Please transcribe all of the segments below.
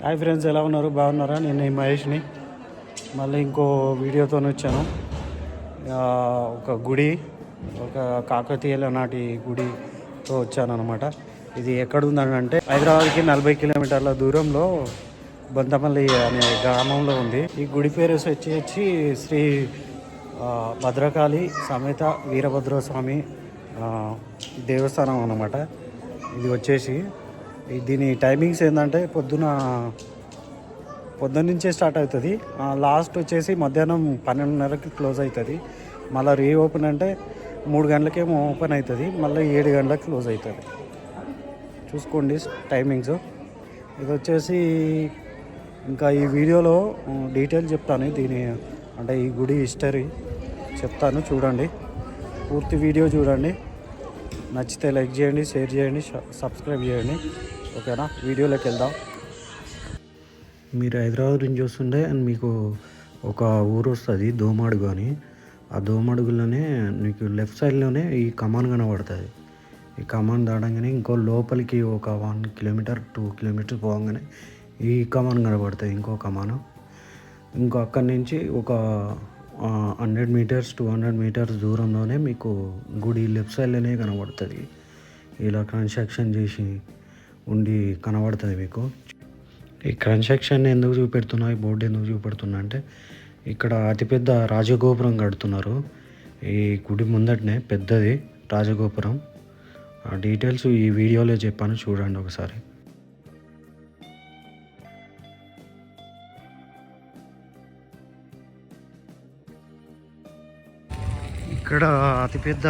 Hi friends, ఎలా ఉన్నారు? బాగున్నారా? నేను ఈ మహేష్ని మళ్ళీ ఇంకో వీడియోతో వచ్చాను. ఒక గుడి, ఒక కాకతీయుల నాటి గుడితో వచ్చాను అనమాట. ఇది ఎక్కడ ఉందంటే హైదరాబాద్కి 40 కిలోమీటర్ల దూరంలో బొంతపల్లి అనే గ్రామంలో ఉంది. ఈ గుడి పేరు వచ్చి శ్రీ భద్రకాళి సమేత వీరభద్రస్వామి దేవస్థానం అన్నమాట. ఇది వచ్చేసి దీని టైమింగ్స్ ఏంటంటే పొద్దున్నుంచే స్టార్ట్ అవుతుంది. లాస్ట్ వచ్చేసి మధ్యాహ్నం 12:30కి క్లోజ్ అవుతుంది. మళ్ళీ రీఓపెన్ అంటే 3 గంటలకేమో ఓపెన్ అవుతుంది, మళ్ళీ 7 గంటలకు క్లోజ్ అవుతుంది. చూసుకోండి టైమింగ్స్. ఇది వచ్చేసి ఇంకా ఈ వీడియోలో డీటెయిల్ చెప్తాను. దీని అంటే ఈ గుడి హిస్టరీ చెప్తాను, చూడండి. పూర్తి వీడియో చూడండి. నచ్చితే లైక్ చేయండి, షేర్ చేయండి, సబ్స్క్రైబ్ చేయండి. ఓకేనా? వీడియోలోకి వెళ్దాం. మీరు హైదరాబాద్ నుంచి వస్తుండే అండ్ మీకు ఒక ఊరు వస్తుంది దోమడుగు అని. ఆ దోమడుగులోనే మీకు లెఫ్ట్ సైడ్లోనే ఈ కమాన్ కనబడుతుంది. ఈ కమాన్ దాటంగానే ఇంకో లోపలికి ఒక 1 కిలోమీటర్ 2 కిలోమీటర్స్ పోగానే ఈ కమాన్ కనబడుతుంది, ఇంకో కమాను. ఇంకో అక్కడి నుంచి ఒక 100 మీటర్స్ 200 మీటర్స్ దూరంలోనే మీకు గుడి లెఫ్ట్ సైడ్లోనే కనబడుతుంది. ఇలా కన్స్ట్రక్షన్ చేసి ఉండి కనబడుతుంది మీకు. ఈ కన్స్ట్రక్షన్ ఎందుకు చూపెడుతున్నా, ఈ బోర్డు ఎందుకు చూపెడుతున్నా అంటే ఇక్కడ అతిపెద్ద రాజగోపురం కడుతున్నారు. ఈ గుడి ముందటనే పెద్దది రాజగోపురం. ఆ డీటెయిల్స్ ఈ వీడియోలో చెప్పాను, చూడండి ఒకసారి. ఇక్కడ అతిపెద్ద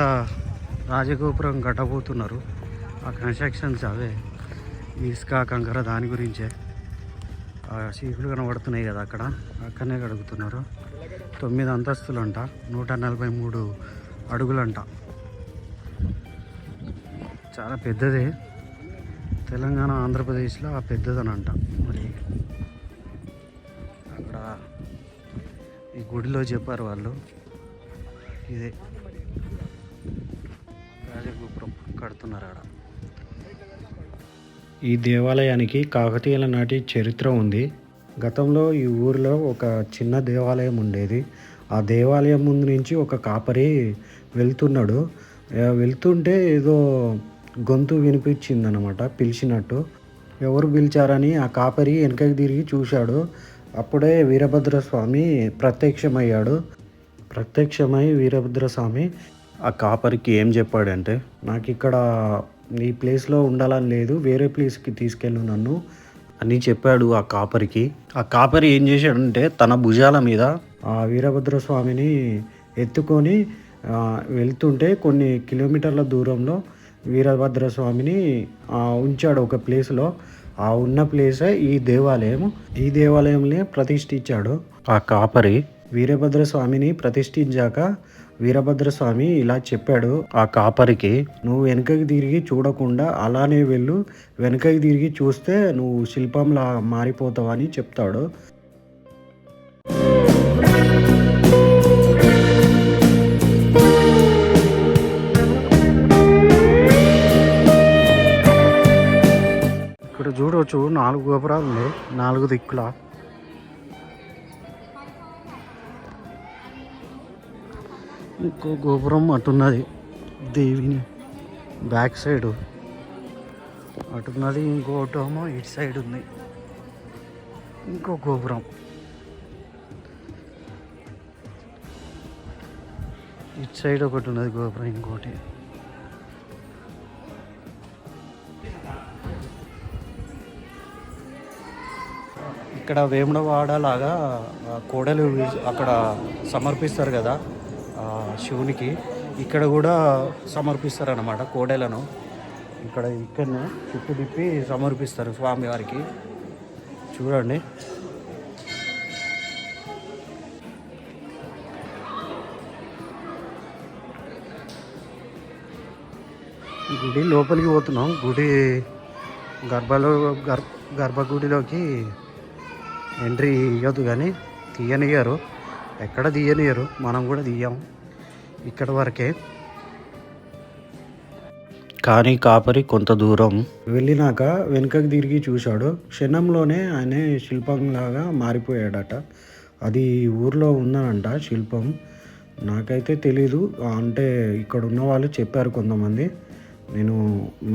రాజగోపురం కట్టబోతున్నారు. ఆ కన్స్ట్రక్షన్స్ అవే ఇసుక కంకర దాని గురించే. చీకులు కనబడుతున్నాయి కదా, అక్కడనే కడుగుతున్నారు. 9 అంతస్తులంట, 143 అడుగులంట. చాలా పెద్దదే. తెలంగాణ ఆంధ్రప్రదేశ్లో ఆ పెద్దదనంట. మరి అక్కడ ఈ గుడిలో చెప్పారు వాళ్ళు, ఇదే రాజగోపురం కడుతున్నారు ఆడ. ఈ దేవాలయానికి కాకతీయుల నాటి చరిత్ర ఉంది. గతంలో ఈ ఊరిలో ఒక చిన్న దేవాలయం ఉండేది. ఆ దేవాలయం ముందు నుంచి ఒక కాపరి వెళ్తుంటే ఏదో గొంతు వినిపించిందనమాట, పిలిచినట్టు. ఎవరు పిలిచారని ఆ కాపరి వెనకకి తిరిగి చూశాడు. అప్పుడే వీరభద్రస్వామి ప్రత్యక్షమై వీరభద్రస్వామి ఆ కాపరికి ఏం చెప్పాడంటే, నాకు ఇక్కడ ఈ ప్లేస్లో ఉండాలని లేదు, వేరే ప్లేస్కి తీసుకెళ్ళు నన్ను అని చెప్పాడు ఆ కాపరికి. ఆ కాపరి ఏం చేశాడంటే తన భుజాల మీద ఆ వీరభద్రస్వామిని ఎత్తుకొని వెళ్తుంటే కొన్ని కిలోమీటర్ల దూరంలో వీరభద్రస్వామిని ఉంచాడు ఒక ప్లేస్లో. ఆ ఉన్న ప్లేసే ఈ దేవాలయంలో ప్రతిష్ఠించాడు ఆ కాపరి. వీరభద్రస్వామిని ప్రతిష్ఠించాక వీరభద్రస్వామి ఇలా చెప్పాడు ఆ కాపరికి, నువ్వు వెనకకి తిరిగి చూడకుండా అలానే వెళ్ళు, వెనకకి తిరిగి చూస్తే నువ్వు శిల్పంలా మారిపోతావని చెప్తాడు. ఇక్కడ చూడవచ్చు 4 గోపురాలు ఉన్నాయి, 4 దిక్కుల. ఇంకో గోపురం అటున్నది, దేవిని బ్యాక్ సైడు అటున్నది. ఇంకోటేమో ఇటు సైడ్ ఉంది, ఇంకో గోపురం. ఇటు సైడ్ ఒకటి ఉన్నది గోపురం, ఇంకోటి. ఇక్కడ వేములవాడ లాగా కోడలు అక్కడ సమర్పిస్తారు కదా శివునికి, ఇక్కడ కూడా సమర్పిస్తారు అన్నమాట కోడెలను. ఇక్కడనే చుట్టూ తిప్పి సమర్పిస్తారు స్వామివారికి. చూడండి. గుడి లోపలికి పోతున్నాం. గుడి గర్భగుడిలోకి ఎంట్రీ ఇవ్వద్దు, కానీ తీయనియ్యారు, ఎక్కడ తీయనియ్యరు, మనం కూడా తీయం. ఇక్కడ వరకే. కానీ కాపరి కొంత దూరం వెళ్ళినాక వెనుకకు తిరిగి చూశాడు. క్షణంలోనే ఆయన శిల్పంలాగా మారిపోయాడట. అది ఊర్లో ఉందనంట శిల్పం. నాకైతే తెలీదు, అంటే ఇక్కడ ఉన్న వాళ్ళు చెప్పారు కొంతమంది. నేను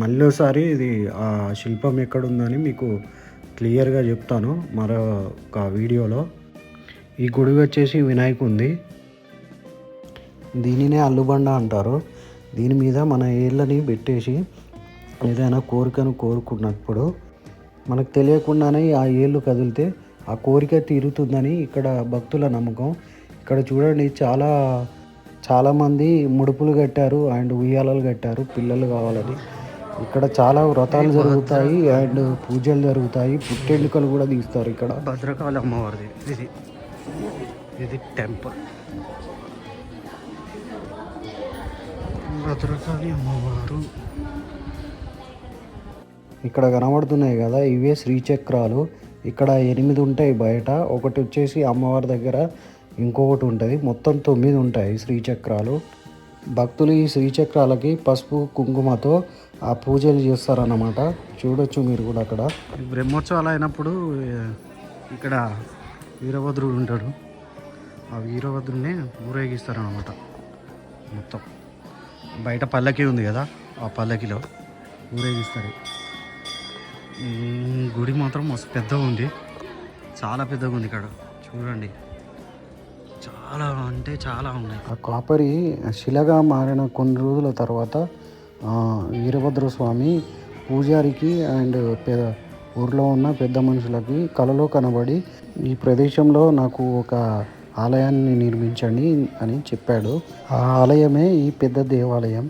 మళ్ళీసారి ఇది ఆ శిల్పం ఎక్కడుందని మీకు క్లియర్గా చెప్తాను మరొక వీడియోలో. ఈ గుడి వచ్చేసి వినాయకుంది. దీనినే అల్లుబండ అంటారు. దీని మీద మన ఏళ్ళని పెట్టేసి ఏదైనా కోరికను కోరుకున్నప్పుడు మనకు తెలియకుండానే ఆ ఏళ్ళు కదిలితే ఆ కోరిక తీరుతుందని ఇక్కడ భక్తుల నమ్మకం. ఇక్కడ చూడండి, చాలామంది ముడుపులు కట్టారు అండ్ ఉయ్యాలలు కట్టారు పిల్లలు కావాలని. ఇక్కడ చాలా వ్రతాలు జరుగుతాయి అండ్ పూజలు జరుగుతాయి. పుట్టెంటుకలు కూడా తీస్తారు ఇక్కడ. భద్రకాళి అమ్మవారిది ఇది టెంపుల్. భద్రకాళి అమ్మవారు ఇక్కడ కనబడుతున్నాయి కదా, ఇవే శ్రీచక్రాలు. ఇక్కడ 8 ఉంటాయి బయట. ఒకటి వచ్చేసి అమ్మవారి దగ్గర, ఇంకొకటి ఉంటుంది. మొత్తం 9 ఉంటాయి శ్రీచక్రాలు. భక్తులు ఈ శ్రీచక్రాలకి పసుపు కుంకుమతో ఆ పూజలు చేస్తారన్నమాట. చూడొచ్చు మీరు కూడా. అక్కడ బ్రహ్మోత్సవాలు అయినప్పుడు ఇక్కడ వీరభద్రుడు ఉంటాడు. ఆ వీరభద్రుడిని ఊరేగిస్తారన్నమాట. మొత్తం బయట పల్లకి ఉంది కదా, ఆ పల్లకిలో ఊరేగిస్తారు. గుడి మాత్రం మస్తు పెద్దగా ఉంది, చాలా పెద్దగా ఉంది. ఇక్కడ చూడండి, చాలా అంటే చాలా ఉన్నాయి. ఆ కాపరి శిలగా మారిన కొన్ని రోజుల తర్వాత వీరభద్ర స్వామి పూజారికి అండ్ ఊర్లో ఉన్న పెద్ద మనుషులకి కలలో కనబడి ఈ ప్రదేశంలో నాకు ఒక ఆలయాన్ని నిర్మించండి అని చెప్పాడు. ఆ ఆలయమే ఈ పెద్ద దేవాలయం.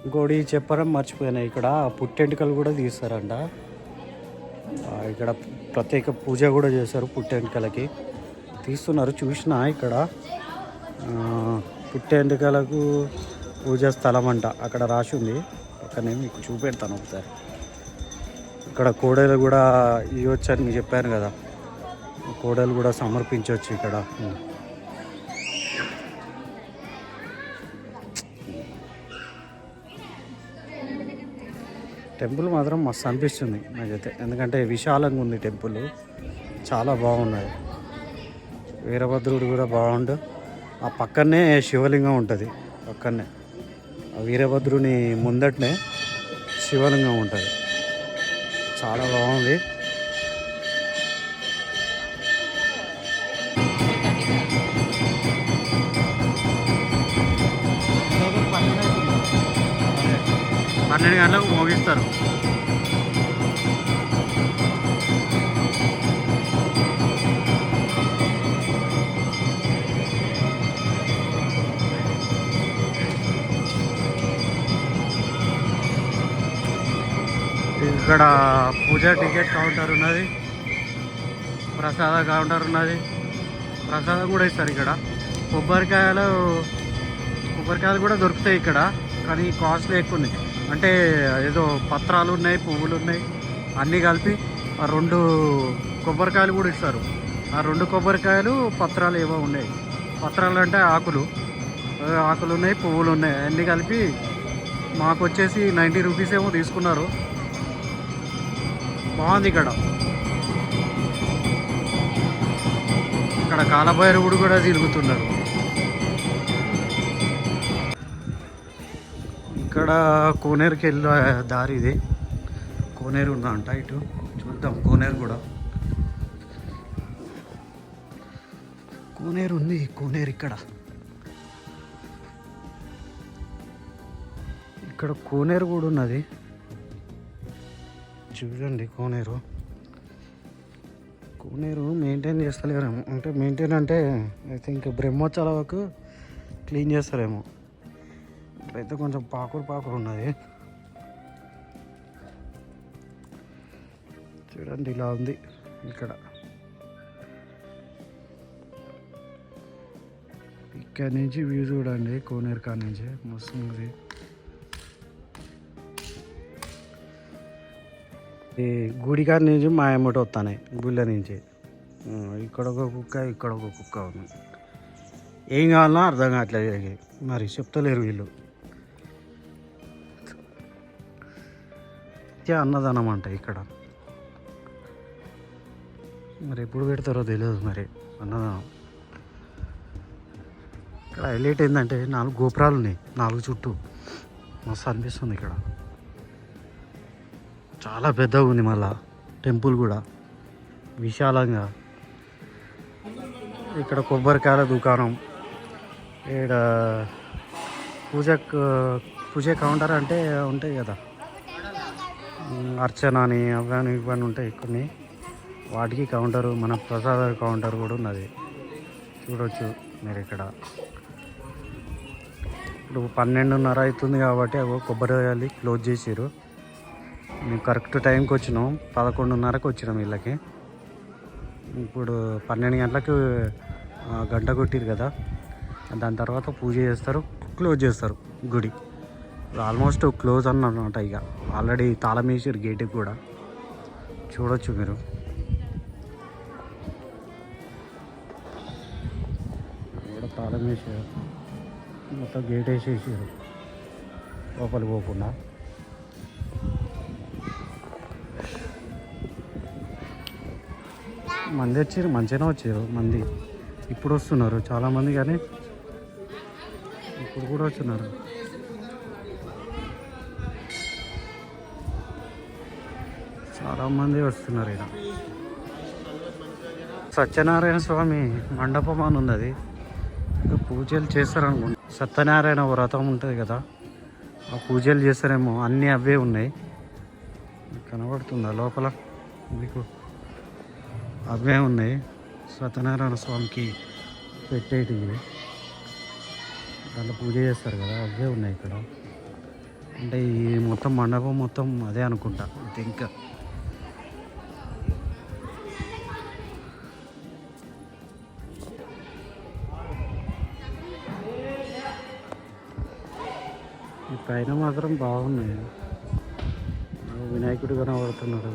ఇంకోటి చెప్పడం మర్చిపోయాను, ఇక్కడ పుట్టెంటుకలు కూడా తీస్తారంట. ఇక్కడ ప్రత్యేక పూజ కూడా చేశారు పుట్టెంటుకలకి, తీస్తున్నారు. చూసిన ఇక్కడ పుట్టెంటుకలకు పూజా స్థలం అంట అక్కడ రాసి ఉంది. పక్కనే మీకు చూపెడతాను ఒకసారి. ఇక్కడ కోడలు కూడా ఇవ్వచ్చు అని మీకు చెప్పాను కదా, కోడలు కూడా సమర్పించవచ్చు ఇక్కడ. టెంపుల్ మాత్రం మస్తు అనిపిస్తుంది నాకైతే, ఎందుకంటే విశాలంగా ఉంది టెంపుల్, చాలా బాగున్నది. వీరభద్రుడు కూడా బాగుండు. ఆ పక్కనే శివలింగం ఉంటుంది. పక్కనే ఆ వీరభద్రుని ముందటనే శివలింగం ఉంటుంది. చాలా బాగుంది. పన్నెండు గంటలకు మోగిస్తారు. ఇక్కడ పూజా టికెట్ కౌంటర్ ఉన్నది, ప్రసాద కౌంటర్ ఉన్నది. ప్రసాదం కూడా ఇస్తారు ఇక్కడ. కొబ్బరికాయలు కూడా దొరుకుతాయి ఇక్కడ, కానీ కాస్ట్లీ ఎక్కువ ఉన్నాయి. అంటే ఏదో పత్రాలు ఉన్నాయి, పువ్వులు ఉన్నాయి, అన్నీ కలిపి ఆ 2 కొబ్బరికాయలు కూడా ఇస్తారు. ఆ 2 కొబ్బరికాయలు పత్రాలు ఏవో ఉన్నాయి. పత్రాలు అంటే ఆకులు ఉన్నాయి, పువ్వులు ఉన్నాయి, అన్నీ కలిపి మాకు వచ్చేసి 90 రూపీస్ ఏమో తీసుకున్నారు. బాగుంది ఇక్కడ. ఇక్కడ కాలభైరవుడు కూడా తిరుగుతున్నారు. ఇక్కడ కోనేరుకి వెళ్ళే దారి ఇది. కోనేరు ఉందంట, ఇటు చూద్దాం. కోనేరు కూడా కోనేరు ఉంది. కోనేరు ఇక్కడ కోనేరు కూడా ఉన్నది. చూడండి, కోనేరు మెయింటైన్ చేస్తలేరేమో. అంటే మెయింటైన్ అంటే ఐ థింక్ బ్రహ్మోత్సవాలకు క్లీన్ చేస్తారేమో. ఇప్పుడైతే కొంచెం పాకురు ఉన్నది. చూడండి, ఇలా ఉంది ఇక్కడ. ఇక్కడ నుంచి వ్యూ చూడండి, కోనేరు కాడ నుంచి మస్తు ఉంది. ఈ గుడి కాడ నుంచి మా అమ్మటి వస్తున్నాయి, గుళ్ళ నుంచి. ఇక్కడ ఒక కుక్క, ఇక్కడ ఒక కుక్క ఉంది. ఏం కావాలన్నా అర్థం కావట్లేదు వీళ్ళకి. మరి చెప్తలేరు వీళ్ళు. అన్నదానం అంట ఇక్కడ. మరి ఎప్పుడు పెడతారో తెలియదు మరి అన్నదానం. ఇక్కడ హైలైట్ ఏంటంటే 4 గోపురాలు ఉన్నాయి, 4 చుట్టూ. మస్తు అనిపిస్తుంది ఇక్కడ. చాలా పెద్దగా ఉంది. మళ్ళా టెంపుల్ కూడా విశాలంగా. ఇక్కడ కొబ్బరికాయల దుకాణం. ఇక్కడ పూజ కౌంటర్ అంటే ఉంటాయి కదా, అర్చన అని అవన్నీ ఇవన్నీ ఉంటాయి కొన్ని. వాటికి కౌంటరు, మన ప్రసాద కౌంటర్ కూడా ఉన్నది. చూడవచ్చు మీరు ఇక్కడ. ఇప్పుడు 12:30 అవుతుంది కాబట్టి కొబ్బరికాయలు క్లోజ్ చేసారు. మేము కరెక్ట్ టైంకి వచ్చినాం, 11:30కి వచ్చినాం వీళ్ళకి. ఇప్పుడు 12 గంటలకు గంట కొట్టిరు కదా, దాని తర్వాత పూజ చేస్తారు, క్లోజ్ చేస్తారు గుడి. ఆల్మోస్ట్ క్లోజ్ అన్నమాట. ఇక ఆల్రెడీ తాళం వేసారు గేట్కి కూడా. చూడొచ్చు మీరు. కూడా తాళం వేసారు, మొత్తం గేట్ వేసేసారు లోపలికి పోకుండా. మంది వచ్చారు, మంచిగానే వచ్చారు మంది. ఇప్పుడు వస్తున్నారు చాలామంది, కానీ ఇప్పుడు కూడా వస్తున్నారు. చాలామంది వస్తున్నారు. ఇక్కడ సత్యనారాయణ స్వామి మండపం అని ఉంది. అది పూజలు చేస్తారనుకుంటా. సత్యనారాయణ వ్రతం ఉంటుంది కదా, ఆ పూజలు చేస్తారేమో. అన్నీ అవే ఉన్నాయి. కనబడుతుందా లోపల మీకు? అవే ఉన్నాయి సత్యనారాయణ స్వామికి పెట్టేటివి. దాంట్లో పూజ చేస్తారు కదా, అవే ఉన్నాయి ఇక్కడ. అంటే ఈ మొత్తం మండపం మొత్తం అదే అనుకుంటా. ఇంకా ఈ పైన మాత్రం బాగున్నాయి. వినాయకుడు కనబడుతున్నాడు.